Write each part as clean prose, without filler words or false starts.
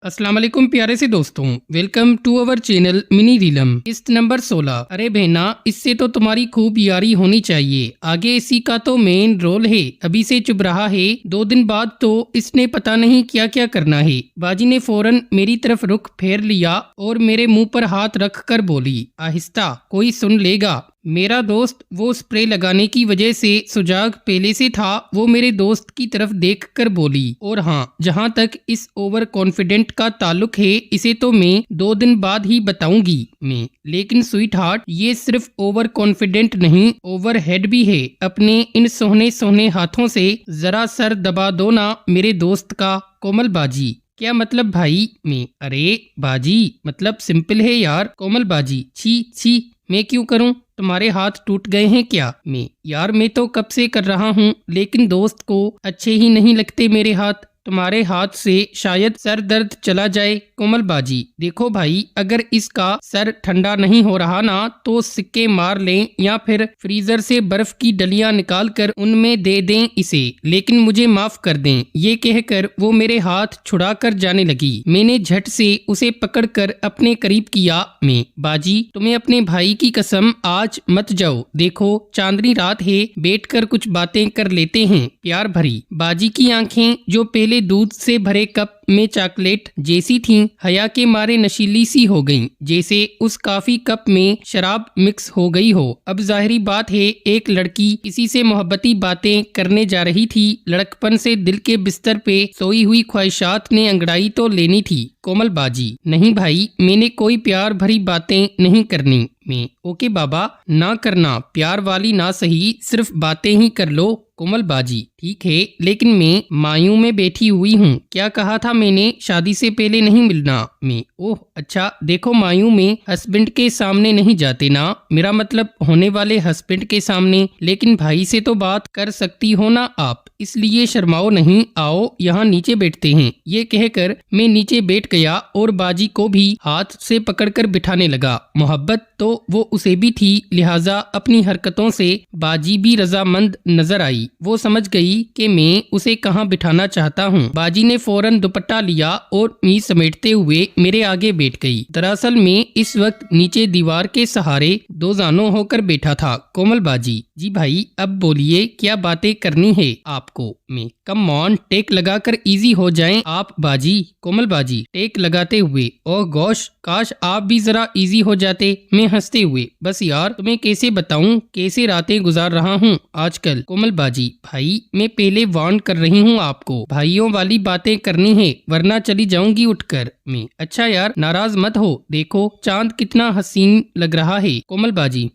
अस्सलाम वालेकुम प्यारे से दोस्तों, welcome to our channel mini realm. किस्त नंबर 16। अरे बहना, इससे तो तुम्हारी खूब यारी होनी चाहिए, आगे इसी का तो मेन रोल है। अभी से चुभ रहा है, 2 दिन बाद तो इसने पता नहीं क्या क्या करना है। बाजी ने फौरन मेरी तरफ रुख फेर लिया और मेरे मुंह पर हाथ रख कर बोली, आहिस्ता, कोई सुन लेगा। मेरा दोस्त वो स्प्रे लगाने की वजह से सुजाग पहले से था। वो मेरे दोस्त की तरफ देखकर बोली, और हाँ, जहाँ तक इस ओवर कॉन्फिडेंट का ताल्लुक है, इसे तो मैं 2 दिन बाद ही बताऊंगी मैं। लेकिन स्वीट हार्ट, ये सिर्फ ओवर कॉन्फिडेंट नहीं, ओवर हेड भी है। अपने इन सोहने सोहने हाथों से जरा सर दबा दो ना मेरे दोस्त का। कोमल बाजी, क्या मतलब भाई? मैं, अरे बाजी, मतलब सिंपल है यार। कोमल बाजी, छी छी, मैं क्यों करूं? तुम्हारे हाथ टूट गए हैं क्या? मैं, यार मैं तो कब से कर रहा हूँ, लेकिन दोस्त को अच्छे ही नहीं लगते मेरे हाथ। तुम्हारे हाथ से शायद सर दर्द चला जाए। कोमल बाजी, देखो भाई, अगर इसका सर ठंडा नहीं हो रहा ना तो सिक्के मार लें या फिर फ्रीजर से बर्फ की डलियां निकाल कर उनमें दे दें इसे, लेकिन मुझे माफ कर दें। ये कहकर वो मेरे हाथ छुड़ा कर जाने लगी। मैंने झट से उसे पकड़कर अपने करीब किया। मैं, बाजी, तुम्हें अपने भाई की कसम, आज मत जाओ। देखो चांदनी रात है, बैठकर कुछ बातें कर लेते हैं प्यार भरी। बाजी की आंखें, जो पहले दूध से भरे कप में चॉकलेट जैसी थीं, हया के मारे नशीली सी हो गईं, जैसे उस काफी कप में शराब मिक्स हो गई हो। अब जाहिरी बात है, एक लड़की किसी से मोहब्बती बातें करने जा रही थी। लड़कपन से दिल के बिस्तर पे सोई हुई ख्वाहिशात ने अंगड़ाई तो लेनी थी। कोमल बाजी, नहीं भाई, मैंने कोई प्यार भरी बातें नहीं करनी। मैं, ओके बाबा, ना करना, प्यार वाली ना सही, सिर्फ बातें ही कर लो। कोमल बाजी, ठीक है, लेकिन मैं मायूं में बैठी हुई हूँ। क्या कहा था मैंने? शादी से पहले नहीं मिलना। मैं, ओह अच्छा, देखो मायूं में हस्बैंड के सामने नहीं जाते ना, मेरा मतलब होने वाले हस्बैंड के सामने। लेकिन भाई से तो बात कर सकती हो ना आप, इसलिए शर्माओ नहीं, आओ यहाँ नीचे बैठते हैं। ये कहकर मैं नीचे बैठ गया और बाजी को भी हाथ से पकड़कर बिठाने लगा। मोहब्बत तो वो उसे भी थी, लिहाजा अपनी हरकतों से बाजी भी रजामंद नजर आई। वो समझ गई कि मैं उसे कहाँ बिठाना चाहता हूँ। बाजी ने फौरन दुपट्टा लिया और मीज समेटते हुए मेरे आगे बैठ गई। दरअसल मैं इस वक्त नीचे दीवार के सहारे दो जानों होकर बैठा था। कोमल बाजी, जी भाई, अब बोलिए, क्या बातें करनी है आपको? मैं, कम ऑन, टेक लगाकर इजी हो जाएं आप बाजी। कोमल बाजी, टेक लगाते हुए, ओह गॉश, काश आप भी जरा इजी हो जाते। मैं हंसते हुए, बस यार, तुम्हें कैसे बताऊं कैसे रातें गुजार रहा हूं आजकल। कोमल बाजी, भाई मैं पहले वार्न कर रही हूं आपको, भाइयों वाली बातें करनी है वरना चली जाऊंगी उठकर। मैं, अच्छा यार, नाराज मत हो, देखो चांद कितना हसीन लग रहा है। कोमल बाजी,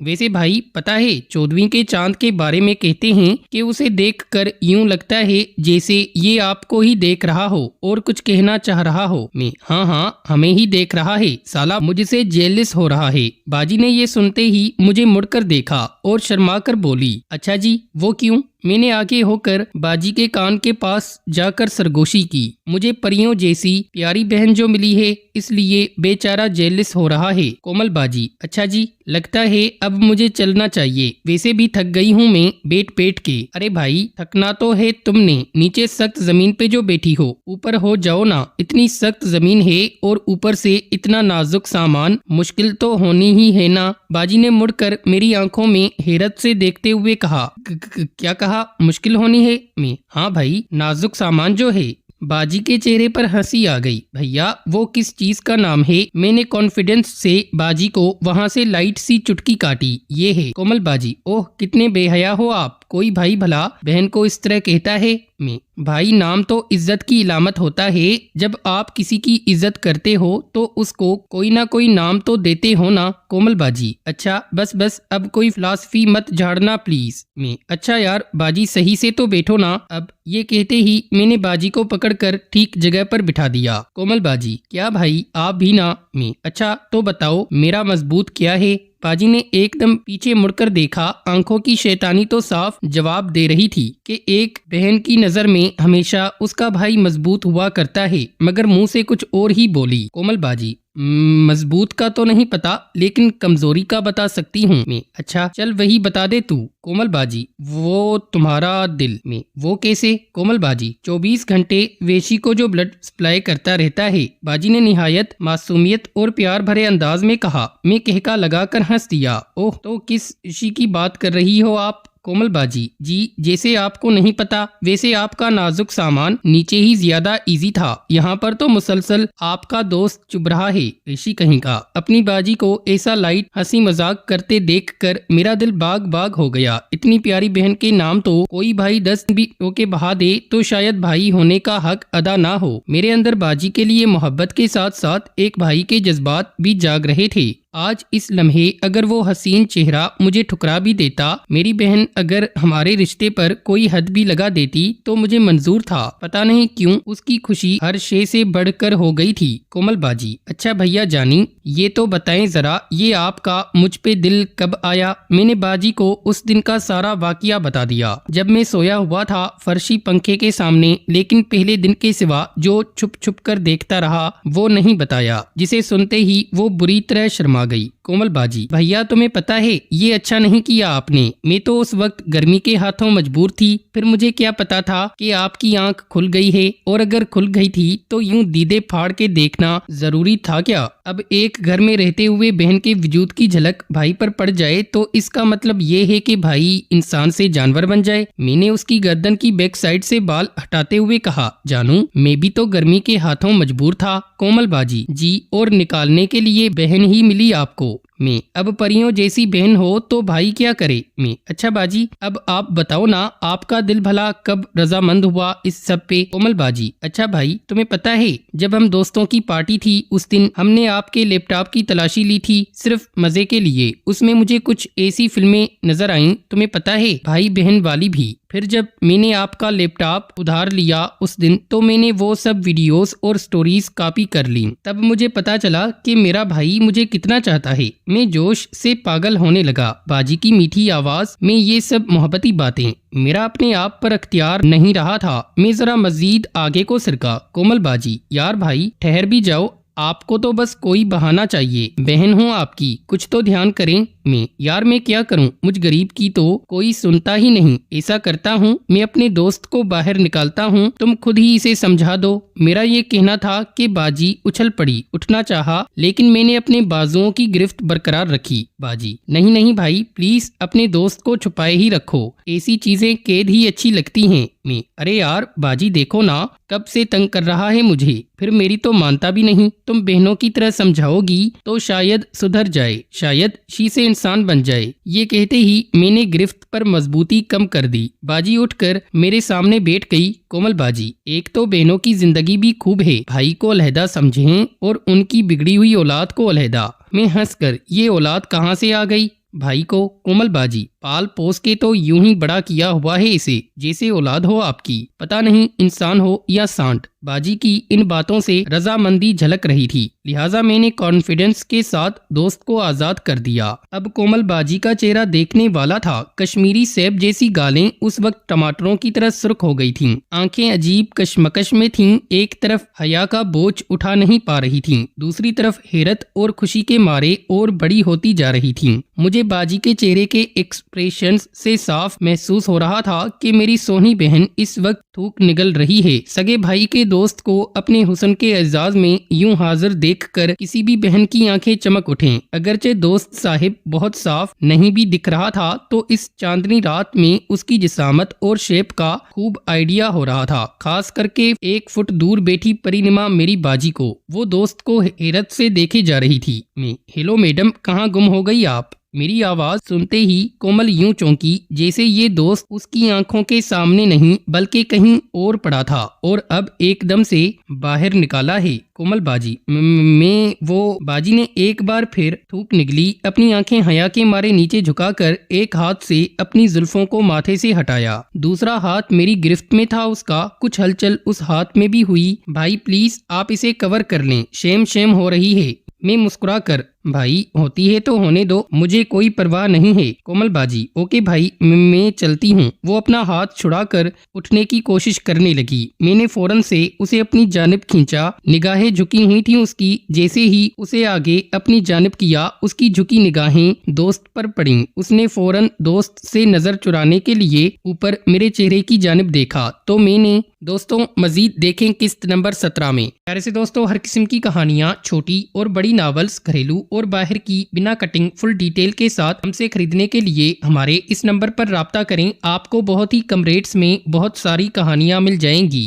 वैसे भाई पता है, 14वीं के चांद के बारे में कहते हैं कि उसे देखकर यूं लगता है जैसे ये आपको ही देख रहा हो और कुछ कहना चाह रहा हो। मैं, हाँ हाँ, हमें ही देख रहा है, साला मुझसे जेलस हो रहा है। बाजी ने ये सुनते ही मुझे मुड़कर देखा और शर्माकर बोली, अच्छा जी, वो क्यों? मैंने आगे होकर बाजी के कान के पास जाकर सरगोशी की। मुझे परियों जैसी प्यारी बहन जो मिली है, इसलिए बेचारा जेलस हो रहा है। कोमल बाजी, अच्छा जी, लगता है अब मुझे चलना चाहिए, वैसे भी थक गई हूँ मैं बैठ बैठ के। अरे भाई, थकना तो है तुमने, नीचे सख्त जमीन पे जो बैठी हो, ऊपर हो जाओ ना, इतनी सख्त जमीन है और ऊपर से इतना नाजुक सामान, मुश्किल तो होनी ही है ना। बाजी ने मुड़कर मेरी आंखों में हैरत से देखते हुए कहा, क्या कहा? मुश्किल होनी है? मैं, हाँ भाई, नाजुक सामान जो है। बाजी के चेहरे पर हंसी आ गई। भैया, वो किस चीज का नाम है? मैंने कॉन्फिडेंस से बाजी को वहाँ से लाइट सी चुटकी काटी। ये है। कोमल बाजी, ओह कितने बेहया हो आप, कोई भाई भला बहन को इस तरह कहता है? मैं, भाई नाम तो इज्जत की इलामत होता है, जब आप किसी की इज्जत करते हो तो उसको कोई ना कोई नाम तो देते हो ना। कोमल बाजी, अच्छा बस बस, अब कोई फिलॉसफी मत झाड़ना प्लीज। मैं, अच्छा यार बाजी, सही से तो बैठो ना अब। ये कहते ही मैंने बाजी को पकड़कर ठीक जगह पर बिठा दिया। कोमल बाजी, क्या भाई आप भी ना? मैं, अच्छा तो बताओ मेरा मजबूत क्या है? बाजी ने एकदम पीछे मुड़कर देखा। आंखों की शैतानी तो साफ जवाब दे रही थी कि एक बहन की नजर में हमेशा उसका भाई मजबूत हुआ करता है, मगर मुंह से कुछ और ही बोली। कोमल बाजी, मजबूत का तो नहीं पता, लेकिन कमजोरी का बता सकती हूँ मैं। अच्छा चल वही बता दे तू। कोमल बाजी, वो तुम्हारा दिल में। वो कैसे? कोमल बाजी, 24 घंटे वेशी को जो ब्लड सप्लाई करता रहता है। बाजी ने निहायत मासूमियत और प्यार भरे अंदाज में कहा। मैं कहका लगाकर हंस दिया। ओह, तो किस ऋषि की बात कर रही हो आप? कोमल बाजी, जी जैसे आपको नहीं पता वैसे आपका नाजुक सामान नीचे ही ज्यादा इजी था। यहाँ पर तो मुसलसल आपका दोस्त चुभ रहा है। ऋषि कहीं का अपनी बाजी को ऐसा लाइट हंसी मजाक करते देखकर मेरा दिल बाग बाग हो गया। इतनी प्यारी बहन के नाम तो कोई भाई 10 भी के बहा दे तो शायद भाई होने का हक अदा ना हो। मेरे अंदर बाजी के लिए मोहब्बत के साथ साथ एक भाई के जज्बात भी जाग रहे थे। आज इस लम्हे अगर वो हसीन चेहरा मुझे ठुकरा भी देता, मेरी बहन अगर हमारे रिश्ते पर कोई हद भी लगा देती तो मुझे मंजूर था। पता नहीं क्यों उसकी खुशी हर शे से बढ़कर हो गई थी। कोमल बाजी, अच्छा भैया जानी, ये तो बताएं जरा, ये आपका मुझ पे दिल कब आया? मैंने बाजी को उस दिन का सारा वाकया बता दिया जब मैं सोया हुआ था फर्शी पंखे के सामने, लेकिन पहले दिन के सिवा जो छुप छुप कर देखता रहा वो नहीं बताया, जिसे सुनते ही वो बुरी तरह शर्मा गई। कोमल बाजी, भैया तुम्हें पता है ये अच्छा नहीं किया आपने। मैं तो उस वक्त गर्मी के हाथों मजबूर थी, फिर मुझे क्या पता था कि आपकी आंख खुल गई है, और अगर खुल गई थी तो यूं दीदे फाड़ के देखना जरूरी था क्या? अब एक घर में रहते हुए बहन के वजूद की झलक भाई पर पड़ जाए तो इसका मतलब ये है कि भाई इंसान से जानवर बन जाए। मैंने उसकी गर्दन की बैक साइड से बाल हटाते हुए कहा, जानू मैं भी तो गर्मी के हाथों मजबूर था। कोमल बाजी, जी, और निकालने के लिए बहन ही मिली आपको। मैं, अब परियों जैसी बहन हो तो भाई क्या करे? मैं, अच्छा बाजी अब आप बताओ ना, आपका दिल भला कब रजामंद हुआ इस सब पे? कोमल बाजी, अच्छा भाई तुम्हें पता है जब हम दोस्तों की पार्टी थी उस दिन हमने आपके लैपटॉप की तलाशी ली थी सिर्फ मजे के लिए। उसमें मुझे कुछ ऐसी फिल्में नजर आईं, तुम्हें पता है भाई बहन वाली भी। फिर जब मैंने आपका लैपटॉप उधार लिया उस दिन तो मैंने वो सब वीडियोस और स्टोरीज कॉपी कर ली। तब मुझे पता चला कि मेरा भाई मुझे कितना चाहता है। मैं जोश से पागल होने लगा। बाजी की मीठी आवाज में ये सब मोहब्बती बातें, मेरा अपने आप पर अख्तियार नहीं रहा था। मैं जरा मजीद आगे को सरका। कोमल बाजी, यार भाई ठहर भी जाओ, आपको तो बस कोई बहाना चाहिए। बहन हूँ आपकी, कुछ तो ध्यान करें। मैं, यार मैं क्या करूं, मुझ गरीब की तो कोई सुनता ही नहीं। ऐसा करता हूं मैं अपने दोस्त को बाहर निकालता हूं, तुम खुद ही इसे समझा दो। मेरा ये कहना था कि बाजी उछल पड़ी, उठना चाहा, लेकिन मैंने अपने बाजुओं की गिरफ्त बरकरार रखी। बाजी, नहीं नहीं भाई प्लीज अपने दोस्त को छुपाए ही रखो, ऐसी चीजें कैद ही अच्छी लगती हैं। मैं, अरे यार बाजी देखो ना कब से तंग कर रहा है मुझे, फिर मेरी तो मानता भी नहीं। तुम बहनों की तरह समझाओगी तो शायद सुधर जाए, शायद शी से इंसान बन जाए। ये कहते ही मैंने गिरफ्त पर मजबूती कम कर दी। बाजी उठकर मेरे सामने बैठ गई। कोमल बाजी, एक तो बहनों की जिंदगी भी खूब है, भाई को अलहदा समझें और उनकी बिगड़ी हुई औलाद को अलहदा। मैं हंसकर, ये औलाद कहाँ से आ गई? भाई को। कोमल बाजी, पाल पोस के तो यूं ही बड़ा किया हुआ है इसे, जैसे औलाद हो आपकी, पता नहीं इंसान हो या सांड। बाजी की इन बातों से रजामंदी झलक रही थी, लिहाजा मैंने कॉन्फिडेंस के साथ दोस्त को आजाद कर दिया। अब कोमल बाजी का चेहरा देखने वाला था। कश्मीरी सेब जैसी गालें उस वक्त टमाटरों की तरह सुर्ख हो गई थीं। आंखें अजीब कशमकश में थीं। एक तरफ हया का बोझ उठा नहीं पा रही थीं, दूसरी तरफ हैरत और खुशी के मारे और बड़ी होती जा रही थीं। मुझे बाजी के चेहरे के एक्सप्रेशंस से साफ महसूस हो रहा था कि मेरी सोहनी बहन इस वक्त थूक निगल रही है। सगे भाई के दोस्त को अपने हुस्न के एजाज में यूं हाजिर देखकर किसी भी बहन की आंखें चमक उठें। अगरचे दोस्त साहिब बहुत साफ नहीं भी दिख रहा था तो इस चांदनी रात में उसकी जिसामत और शेप का खूब आइडिया हो रहा था, खास करके 1 फुट दूर बैठी परिनिमा मेरी बाजी को। वो दोस्त को हैरत से देखे जा रही थी। मैं, हेलो मैडम, कहाँ गुम हो गई आप? मेरी आवाज सुनते ही कोमल यूं चौंकी जैसे ये दोस्त उसकी आंखों के सामने नहीं बल्कि कहीं और पड़ा था और अब एकदम से बाहर निकाला है। कोमल बाजी, मैं वो। बाजी ने एक बार फिर थूक निगली। अपनी आंखें हया के मारे नीचे झुकाकर एक हाथ से अपनी जुल्फों को माथे से हटाया, दूसरा हाथ मेरी गिरफ्त में था उसका। कुछ हलचल उस हाथ में भी हुई। भाई प्लीज आप इसे कवर कर लें, शेम शेम हो रही है। मैं मुस्कुराकर, भाई होती है तो होने दो, मुझे कोई परवाह नहीं है। कोमल बाजी, ओके भाई मैं चलती हूँ। वो अपना हाथ छुड़ाकर उठने की कोशिश करने लगी। मैंने फौरन से उसे अपनी जानिब खींचा। निगाहें झुकी हुई थी उसकी। जैसे ही उसे आगे अपनी जानिब किया, उसकी झुकी निगाहें दोस्त पर पड़ी। उसने फौरन दोस्त से नजर चुराने के लिए ऊपर मेरे चेहरे की जानिब देखा तो मैंने दोस्तों मजीद देखें किस्त नंबर 17 में। प्यारे से दोस्तों, हर किस्म की कहानियां, छोटी और बड़ी नावल्स, घरेलू और बाहर की, बिना कटिंग फुल डिटेल के साथ हमसे खरीदने के लिए हमारे इस नंबर पर राब्ता करें। आपको बहुत ही कम रेट्स में बहुत सारी कहानियां मिल जाएंगी।